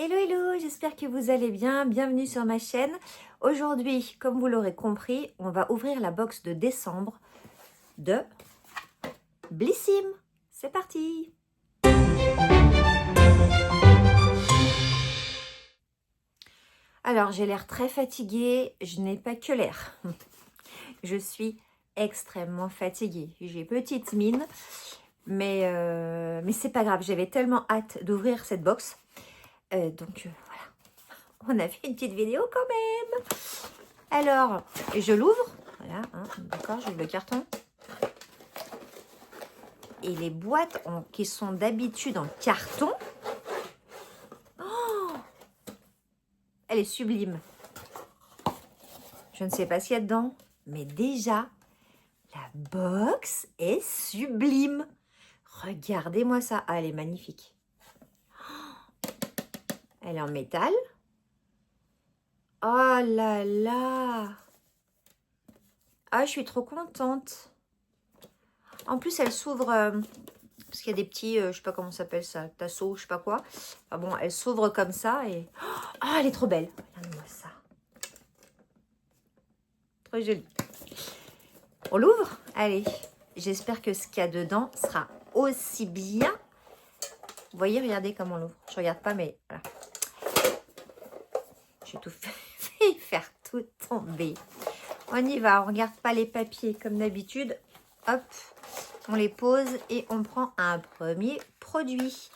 Hello hello, j'espère que vous allez bien, bienvenue sur ma chaîne. Aujourd'hui, comme vous l'aurez compris, on va ouvrir la box de décembre de Blissim. C'est parti! Alors, j'ai l'air très fatiguée, je n'ai pas que l'air. Je suis extrêmement fatiguée. J'ai petite mine, mais c'est pas grave, j'avais tellement hâte d'ouvrir cette box. Donc, voilà, on a fait une petite vidéo quand même. Alors, je l'ouvre. Voilà, hein, d'accord, j'ouvre le carton. Et les boîtes qui sont d'habitude en carton, oh, elle est sublime. Je ne sais pas ce qu'il y a dedans, mais déjà, la box est sublime. Regardez-moi ça. Ah, elle est magnifique. Elle est en métal. Oh là là. Ah, je suis trop contente. En plus, elle s'ouvre, parce qu'il y a des petits, je sais pas comment ça s'appelle ça, tasseaux, je sais pas quoi. Ah bon, elle s'ouvre comme ça et... Oh, elle est trop belle. Regarde-moi ça. Trop jolie. On l'ouvre? Allez. J'espère que ce qu'il y a dedans sera aussi bien. Vous voyez, regardez comment on l'ouvre. Je regarde pas, mais voilà. J'ai tout fait faire tout tomber. On y va. On regarde pas les papiers comme d'habitude. Hop. On les pose et on prend un premier produit.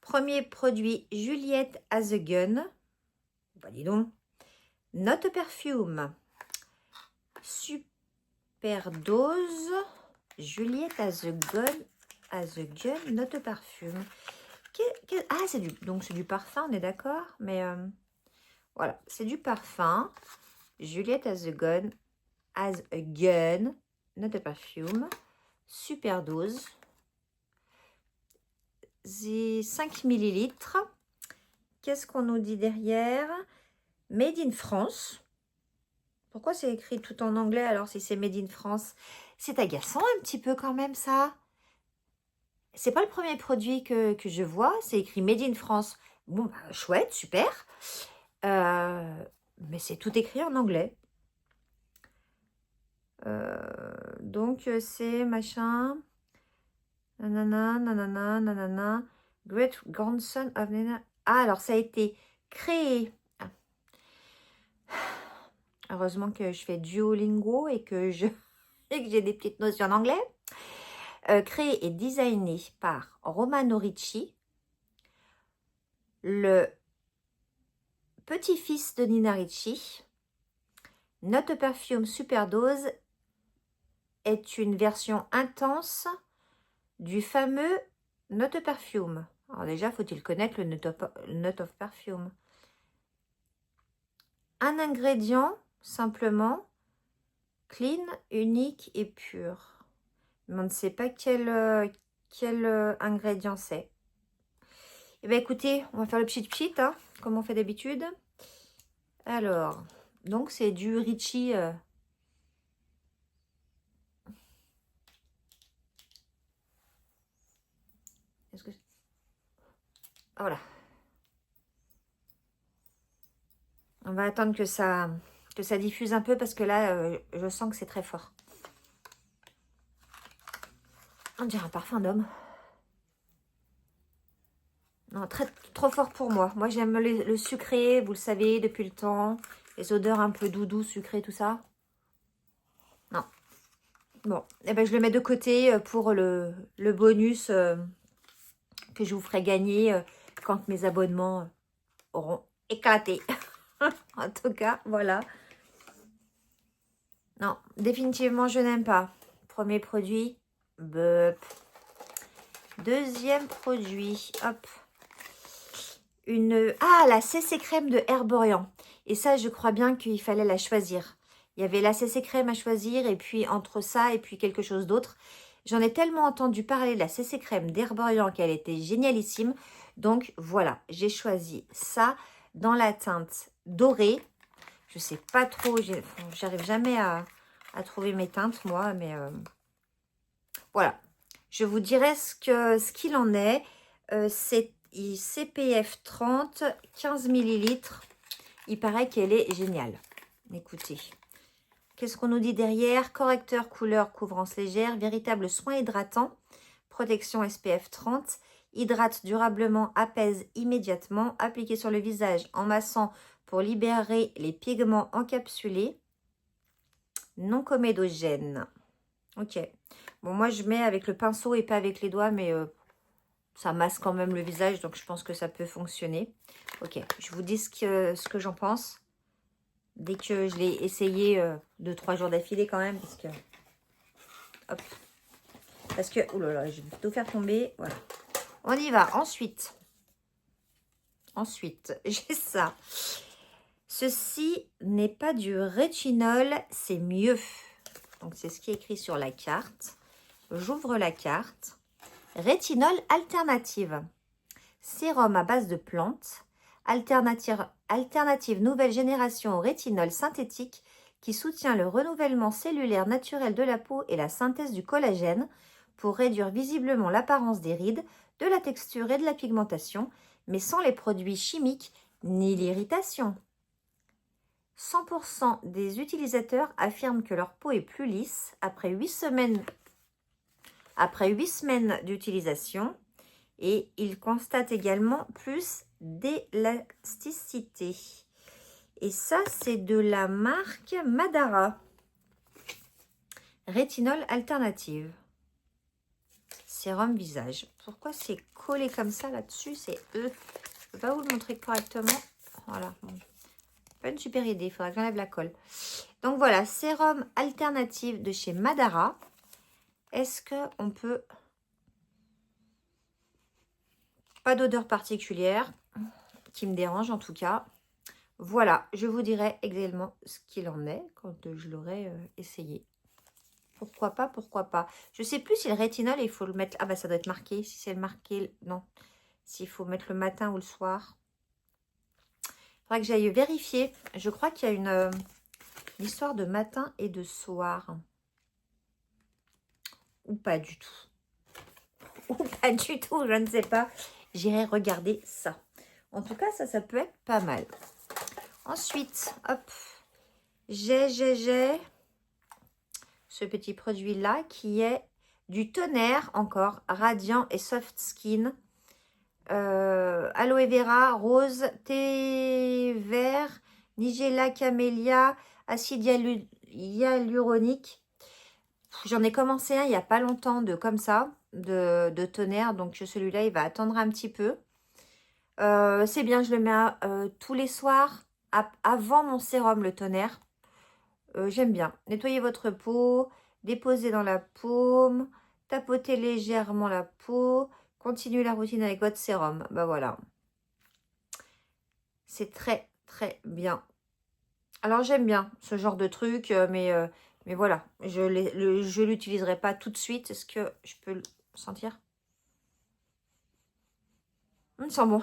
Premier produit, Juliette Has a Gun. Bah, dis donc. Not a Perfume. Super dose. Juliette Has a Gun, Not a Perfume. Ah, c'est du parfum, on est d'accord. Mais voilà, c'est du parfum. Juliette Has a Gun, Not a Perfume. Super dose. C'est 5 ml. Qu'est-ce qu'on nous dit derrière? Made in France. Pourquoi c'est écrit tout en anglais alors si c'est Made in France? C'est agaçant un petit peu quand même ça. C'est pas le premier produit que je vois. C'est écrit Made in France. Bon, bah, chouette, super. Mais c'est tout écrit en anglais. Donc c'est machin. Nanana, nanana, nanana. Great grandson of Nana. Ah, alors ça a été créé. Ah. Heureusement que je fais Duolingo et que j'ai des petites notions d'anglais. Créé et designé par Romano Ricci, le petit-fils de Nina Ricci. Not a Perfume Superdose est une version intense du fameux Not a Perfume. Alors déjà, faut-il connaître le Not of Perfume. Un ingrédient, simplement, clean, unique et pur. Mais on ne sait pas quel ingrédient c'est. Eh bien, écoutez, on va faire le pchit-pchit, hein, comme on fait d'habitude. Alors, donc c'est du Ricci. Est-ce que... Ah, voilà. On va attendre que ça diffuse un peu parce que là, je sens que c'est très fort. On dirait un parfum d'homme. Non, trop fort pour moi. Moi, j'aime le sucré, vous le savez, depuis le temps. Les odeurs un peu doudou, sucré, tout ça. Non. Bon, eh ben, je le mets de côté pour le bonus que je vous ferai gagner quand mes abonnements auront éclaté. En tout cas, voilà. Non, définitivement, je n'aime pas. Premier produit, bup. Deuxième produit, hop. La CC crème de Herborian. Et ça, je crois bien qu'il fallait la choisir. Il y avait la CC crème à choisir et puis entre ça et puis quelque chose d'autre. J'en ai tellement entendu parler de la CC crème d'Herborian qu'elle était génialissime. Donc voilà, j'ai choisi ça dans la teinte dorée. Je sais pas trop, j'arrive jamais à trouver mes teintes moi, mais voilà. Je vous dirai ce qu'il en est. CPF 30, 15 millilitres. Il paraît qu'elle est géniale. Écoutez. Qu'est-ce qu'on nous dit derrière? Correcteur couleur couvrance légère, véritable soin hydratant, protection SPF 30, hydrate durablement, apaise immédiatement, appliqué sur le visage en massant pour libérer les pigments encapsulés, non comédogène. Ok. Bon, moi je mets avec le pinceau et pas avec les doigts, mais ça masse quand même le visage, donc je pense que ça peut fonctionner. Ok, je vous dis ce que j'en pense. Dès que je l'ai essayé 2-3 jours d'affilée quand même, parce que... Hop. Parce que... Oh là là, je vais tout faire tomber. Voilà. On y va. Ensuite, j'ai ça. Ceci n'est pas du rétinol, c'est mieux. Donc, c'est ce qui est écrit sur la carte. J'ouvre la carte. Rétinol alternative. Sérum à base de plantes. Alternative nouvelle génération au rétinol synthétique qui soutient le renouvellement cellulaire naturel de la peau et la synthèse du collagène pour réduire visiblement l'apparence des rides, de la texture et de la pigmentation, mais sans les produits chimiques ni l'irritation. 100% des utilisateurs affirment que leur peau est plus lisse après 8 semaines d'utilisation. Et il constate également plus d'élasticité. Et ça, c'est de la marque Madara. Rétinol alternative. Sérum visage. Pourquoi c'est collé comme ça là-dessus? C'est eux. Je ne peux pas vous le montrer correctement. Voilà. Bon. Pas une super idée. Il faudra que j'enlève la colle. Donc voilà, sérum alternative de chez Madara. Est-ce qu'on peut... Pas d'odeur particulière qui me dérange en tout cas. Voilà, je vous dirai également ce qu'il en est quand je l'aurai essayé. Pourquoi pas, pourquoi pas. Je sais plus si le rétinol, il faut le mettre... Ah bah ça doit être marqué, si c'est marqué... Non, s'il faut mettre le matin ou le soir. Il faudra que j'aille vérifier. Je crois qu'il y a une histoire de matin et de soir. Ou pas du tout. Ou pas du tout, je ne sais pas. J'irai regarder ça. En tout cas, ça peut être pas mal. Ensuite, hop, j'ai ce petit produit-là qui est du tonnerre encore, radiant et soft skin. Aloe vera, rose, thé vert, nigella, camélia, acide hyaluronique. J'en ai commencé un il n'y a pas longtemps de comme ça, de tonnerre. Donc celui-là, il va attendre un petit peu. C'est bien, je le mets tous les soirs avant mon sérum, le tonnerre. J'aime bien. Nettoyez votre peau, déposez dans la paume, tapotez légèrement la peau, continuez la routine avec votre sérum. Bah voilà. C'est très, très bien. Alors, j'aime bien ce genre de truc, mais voilà. Je ne l'utiliserai pas tout de suite. Est-ce que je peux le sentir? Il sent bon.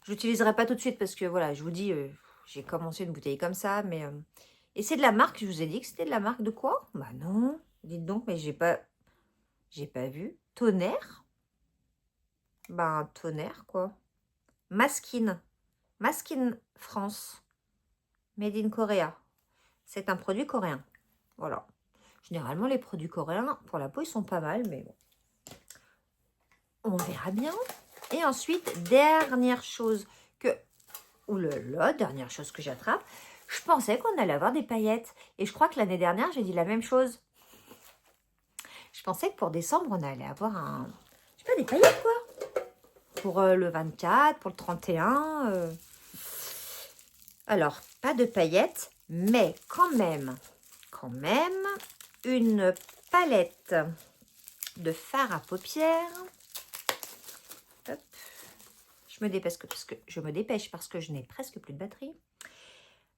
Je l'utiliserai pas tout de suite parce que, voilà, je vous dis, j'ai commencé une bouteille comme ça, mais... Et c'est de la marque, je vous ai dit que c'était de la marque de quoi? Bah non, dites donc, mais j'ai pas vu. Tonnerre? Ben, tonnerre, quoi. Maskin. Maskin France. Made in Korea. C'est un produit coréen. Voilà. Généralement, les produits coréens, pour la peau, ils sont pas mal, mais bon. On verra bien. Et ensuite, dernière chose que... Ouh là là, dernière chose que j'attrape. Je pensais qu'on allait avoir des paillettes. Et je crois que l'année dernière, j'ai dit la même chose. Je pensais que pour décembre, on allait avoir un... Je sais pas, des paillettes, quoi. Pour le 24, pour le 31. Alors, pas de paillettes, mais quand même, une palette de fard à paupières. Hop. Je me dépêche parce que je n'ai presque plus de batterie.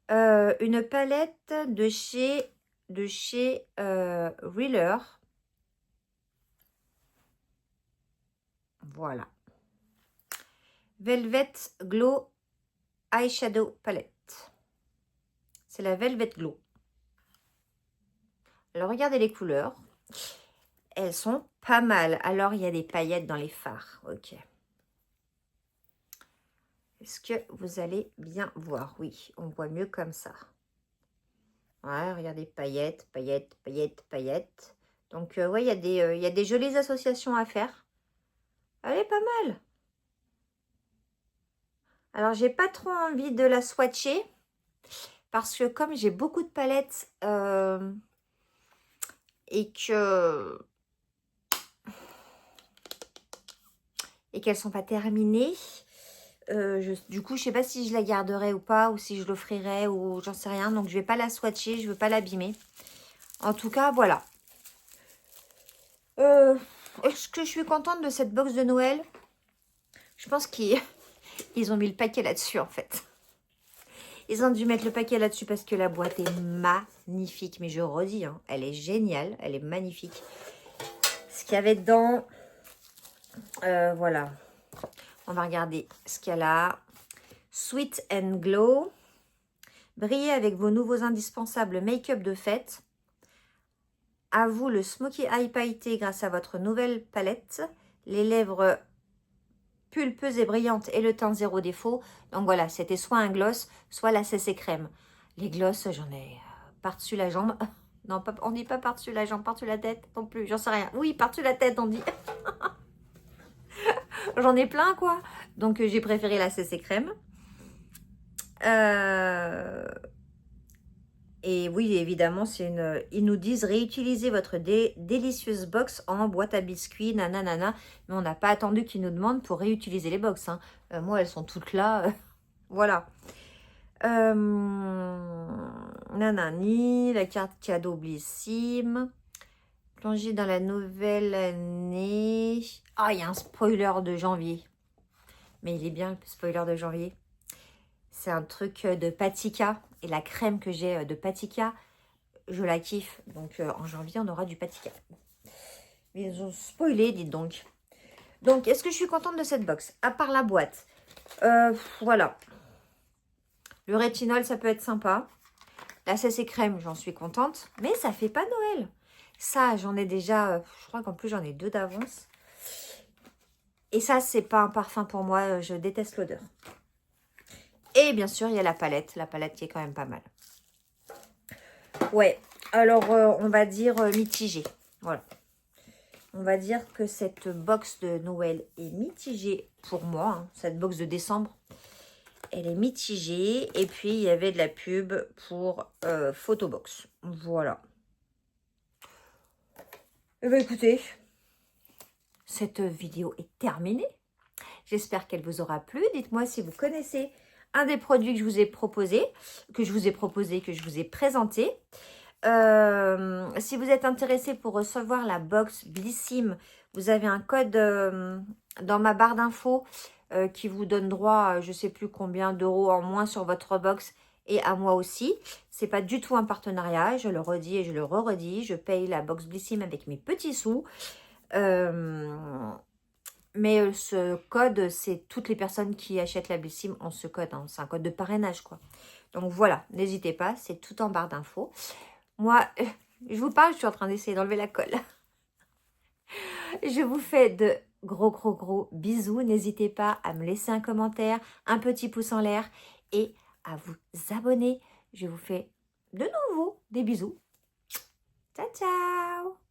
Une palette de chez Reeler. Voilà. Velvet Glow Eyeshadow Palette. C'est la Velvet Glow. Alors, regardez les couleurs. Elles sont pas mal. Alors, il y a des paillettes dans les fards. Ok. Est-ce que vous allez bien voir? Oui, on voit mieux comme ça. Ouais, regardez, paillettes, paillettes, paillettes, paillettes. Donc, ouais, il y a des jolies associations à faire. Elle est pas mal. Alors, j'ai pas trop envie de la swatcher. Parce que comme j'ai beaucoup de palettes et qu'elles sont pas terminées, du coup, je sais pas si je la garderai ou pas, ou si je l'offrirai, ou j'en sais rien. Donc, je vais pas la swatcher, je veux pas l'abîmer. En tout cas, voilà. Est-ce que je suis contente de cette box de Noël? Je pense qu'ils ont mis le paquet là-dessus, en fait. Ils ont dû mettre le paquet là-dessus parce que la boîte est magnifique. Mais je redis, hein, elle est géniale, elle est magnifique. Ce qu'il y avait dedans, voilà. On va regarder ce qu'il y a là. Sweet and Glow. Brillez avec vos nouveaux indispensables make-up de fête. À vous le Smoky Eye pailleté grâce à votre nouvelle palette. Les lèvres pulpeuses et brillantes et le teint zéro défaut. Donc voilà, c'était soit un gloss, soit la CC crème. Les gloss, j'en ai par-dessus la jambe. Non, pas, on dit pas par-dessus la jambe, par-dessus la tête non plus, j'en sais rien. Oui, par-dessus la tête, on dit. J'en ai plein, quoi. Donc, j'ai préféré la CC crème. Et oui, évidemment, ils nous disent réutilisez votre délicieuse box en boîte à biscuits, nanana. Mais on n'a pas attendu qu'ils nous demandent pour réutiliser les box. Hein. Moi, elles sont toutes là. Voilà. Nanani, la carte cadeau Blissim. Plongez dans la nouvelle année. Ah, il y a un spoiler de janvier. Mais il est bien, le spoiler de janvier. C'est un truc de Patika. Et la crème que j'ai de Patika, je la kiffe. Donc, en janvier, on aura du Patika. Mais ils ont spoilé, dites donc. Donc, est-ce que je suis contente de cette box? À part la boîte. Voilà. Le rétinol, ça peut être sympa. La CC crème, j'en suis contente. Mais ça fait pas Noël. Ça, j'en ai déjà... je crois qu'en plus, j'en ai 2 d'avance. Et ça, c'est pas un parfum pour moi. Je déteste l'odeur. Et bien sûr, il y a la palette. La palette qui est quand même pas mal. Ouais. Alors, on va dire mitigé. Voilà. On va dire que cette box de Noël est mitigée pour moi. Hein. Cette box de décembre, elle est mitigée. Et puis, il y avait de la pub pour Photobox. Voilà. Eh bien, écoutez, cette vidéo est terminée. J'espère qu'elle vous aura plu. Dites-moi si vous connaissez un des produits que je vous ai proposé, que je vous ai présenté. Si vous êtes intéressé pour recevoir la box Blissim, vous avez un code dans ma barre d'infos qui vous donne droit à je ne sais plus combien d'euros en moins sur votre box et à moi aussi. C'est pas du tout un partenariat, je le redis et je le redis. Je paye la box Blissim avec mes petits sous. Mais ce code, c'est toutes les personnes qui achètent la Blissim ont ce code. Hein. C'est un code de parrainage, quoi. Donc voilà, n'hésitez pas, c'est tout en barre d'infos. Moi, je vous parle, je suis en train d'essayer d'enlever la colle. Je vous fais de gros bisous. N'hésitez pas à me laisser un commentaire, un petit pouce en l'air et à vous abonner. Je vous fais de nouveau des bisous. Ciao, ciao!